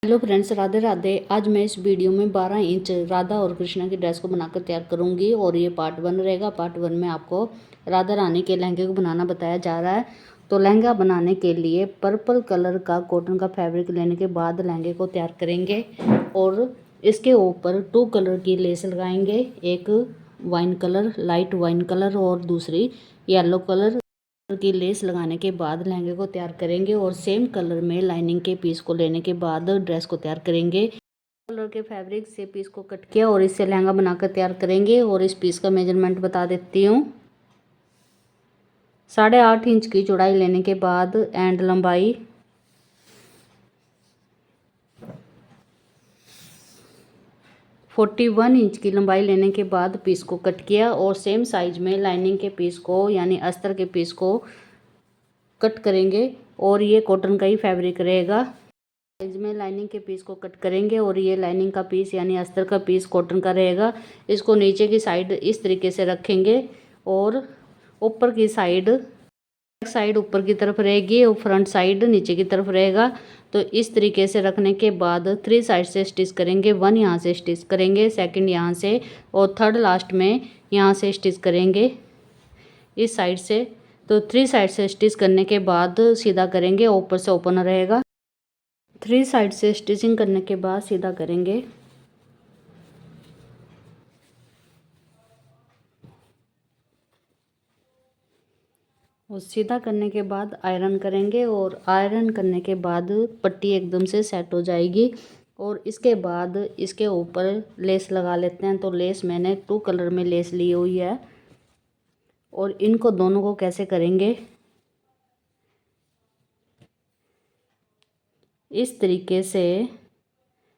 Hello friends, Radhe Radhe. आज मैं इस वीडियो में 12 इंच राधा और कृष्णा की ड्रेस को बनाकर तैयार करूंगी और ये पार्ट 1 रहेगा। पार्ट 1 में आपको राधा रानी के लहंगे को बनाना बताया जा रहा है। तो लहंगा बनाने के लिए पर्पल कलर का कॉटन का फैब्रिक लेने के बाद लहंगे को तैयार करेंगे और इसके ऊपर 2 कलर की लेस लगाएंगे। एक wine colour, light wine colour और दूसरी येलो कलर की लेस लगाने के बाद लहंगे को तैयार करेंगे और सेम कलर में लाइनिंग के पीस को लेने के बाद ड्रेस को तैयार करेंगे। कलर के फैब्रिक से पीस को कट किया और इससे लहंगा बनाकर तैयार करेंगे। और इस पीस का मेजरमेंट बता देती हूँ। 8.5 इंच की चौड़ाई लेने के बाद एंड लंबाई 41 इंच की लंबाई लेने के बाद पीस को कट किया और सेम साइज में लाइनिंग के पीस को यानी अस्तर के पीस को कट करेंगे। और ये कॉटन का ही फैब्रिक रहेगा। साइज में लाइनिंग के पीस को कट करेंगे और ये लाइनिंग का पीस यानी अस्तर का पीस कॉटन का रहेगा। इसको नीचे की साइड इस तरीके से रखेंगे और ऊपर की साइड ऊपर की तरफ रहेगी और फ्रंट साइड नीचे की तरफ रहेगा। तो इस तरीके से रखने के बाद 3 साइड से स्टिच करेंगे। 1 यहाँ से स्टिच करेंगे, सेकंड यहाँ से और थर्ड लास्ट में यहाँ से स्टिच करेंगे इस साइड से। तो 3 साइड से स्टिच करने के बाद सीधा करेंगे, ऊपर से ओपन रहेगा। 3 साइड से स्टिचिंग करने के बाद सीधा करेंगे और सीधा करने के बाद आयरन करेंगे और आयरन करने के बाद पट्टी एकदम से सेट हो जाएगी। और इसके बाद इसके ऊपर लेस लगा लेते हैं। तो लेस मैंने 2 कलर में लेस ली हुई है और इनको दोनों को कैसे करेंगे, इस तरीके से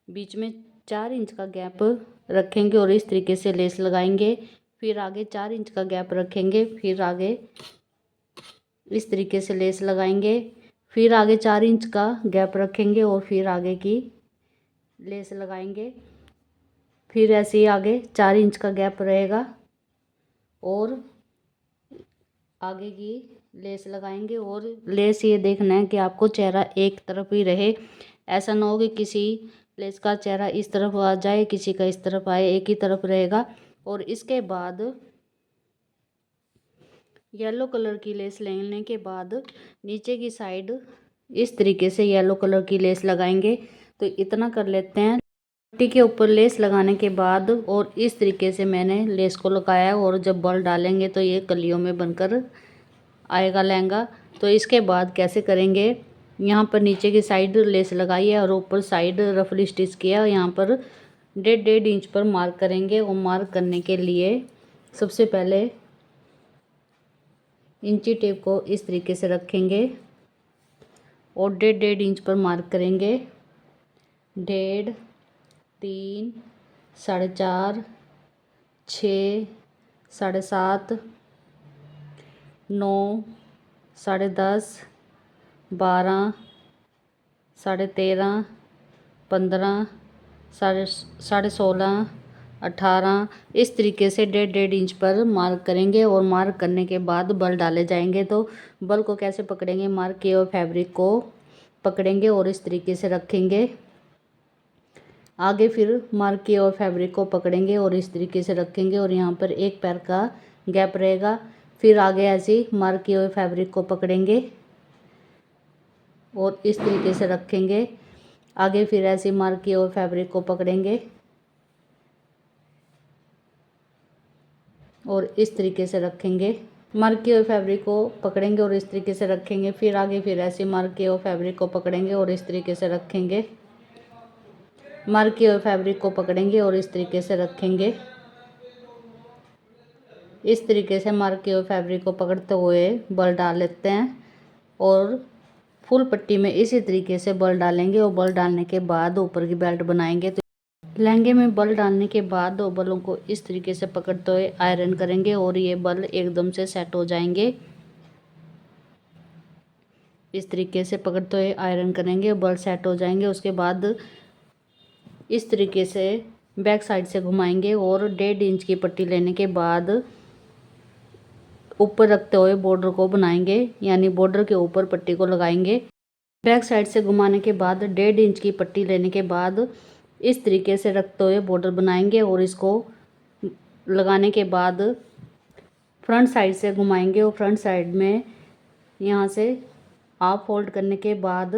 बीच में 4 इंच का गैप रखेंगे और इस तरीके से लेस लगाएंगे। फिर आगे 4 इंच का गैप रखेंगे, फिर आगे इस तरीके से लेस लगाएंगे। फिर आगे 4 इंच का गैप रखेंगे और फिर आगे की लेस लगाएंगे। फिर ऐसे ही आगे 4 इंच का गैप रहेगा और आगे की लेस लगाएंगे। और लेस ये देखना है कि आपको चेहरा एक तरफ ही रहे। ऐसा ना हो कि किसी लेस का चेहरा इस तरफ आ जाए, किसी का इस तरफ आए, एक ही तरफ रहेगा। और इसके बाद येलो कलर की लेस लेने के बाद नीचे की साइड इस तरीके से येलो कलर की लेस लगाएंगे। तो इतना कर लेते हैं। पट्टी के ऊपर लेस लगाने के बाद और इस तरीके से मैंने लेस को लगाया और जब बॉल डालेंगे तो ये कलियों में बनकर आएगा लहंगा। तो इसके बाद कैसे करेंगे, यहाँ पर नीचे की साइड लेस लगाई है और ऊपर साइड रफली स्टिच किया। यहाँ पर 1.5 इंच पर मार्क करेंगे और मार्क करने के लिए सबसे पहले इंची टेप को इस तरीके से रखेंगे और 1.5 इंच पर मार्क करेंगे। 1.5, 3, 4.5, 6, 7.5, 9, 10.5, 12, 13.5, 15, 16.5, 18 इस तरीके से 1.5 इंच पर मार्क करेंगे। और मार्क करने के बाद बल डाले जाएंगे। तो बल को कैसे पकड़ेंगे, मार्क किए हुए फैब्रिक को पकड़ेंगे और इस तरीके से रखेंगे। आगे फिर मार्क किए हुए फैब्रिक को पकड़ेंगे और इस तरीके से रखेंगे और यहाँ पर एक पैर का गैप रहेगा। फिर आगे ऐसे मार्क किए हुए फैब्रिक को पकड़ेंगे और इस तरीके से रखेंगे। आगे फिर ऐसे मार्क किए हुए फैब्रिक को पकड़ेंगे और इस तरीके से रखेंगे। मार्क किए हुए फैब्रिक को पकड़ेंगे और इस तरीके से रखेंगे। फिर आगे फिर ऐसे मार्क किए हुए फैब्रिक को पकड़ेंगे और इस तरीके से रखेंगे। मार्क किए हुए फैब्रिक को पकड़ेंगे और इस तरीके से रखेंगे। इस तरीके से मार्क किए हुए फैब्रिक को पकड़ते हुए बल डाल लेते हैं और फुल पट्टी में इसी तरीके से बल डालेंगे। और बल डालने के बाद ऊपर की बेल्ट बनाएंगे। तो लहंगे में बल डालने के बाद 2 बलों को इस तरीके से पकड़ते हुए आयरन करेंगे और ये बल एकदम से सेट हो जाएंगे। इस तरीके से पकड़ते हुए आयरन करेंगे, बल सेट हो जाएंगे। उसके बाद इस तरीके से बैक साइड से घुमाएंगे और 1.5 इंच की पट्टी लेने के बाद ऊपर रखते हुए बॉर्डर को बनाएंगे, यानी बॉर्डर के ऊपर पट्टी को लगाएंगे। बैक साइड से घुमाने के बाद 1.5 इंच की पट्टी लेने के बाद इस तरीके से रखते हुए बॉर्डर बनाएंगे और इसको लगाने के बाद फ्रंट साइड से घुमाएंगे और फ्रंट साइड में यहाँ से हाफ फोल्ड करने के बाद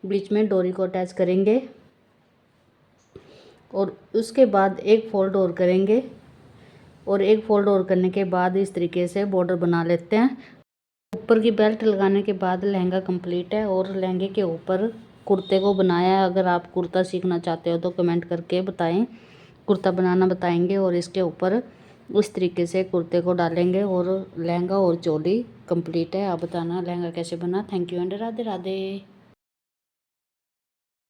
बीच में डोरी को अटैच करेंगे और उसके बाद एक फोल्ड और करेंगे और एक फोल्ड और करने के बाद इस तरीके से बॉर्डर बना लेते हैं। ऊपर की बेल्ट लगाने के बाद लहंगा कंप्लीट है और लहंगे के ऊपर कुर्ते को बनाया है। अगर आप कुर्ता सीखना चाहते हो तो कमेंट करके बताएं, कुर्ता बनाना बताएंगे और इसके ऊपर इस तरीके से कुर्ते को डालेंगे और लहंगा और चोली कंप्लीट है। आप बताना लहंगा कैसे बना। Thank you and Radhe Radhe.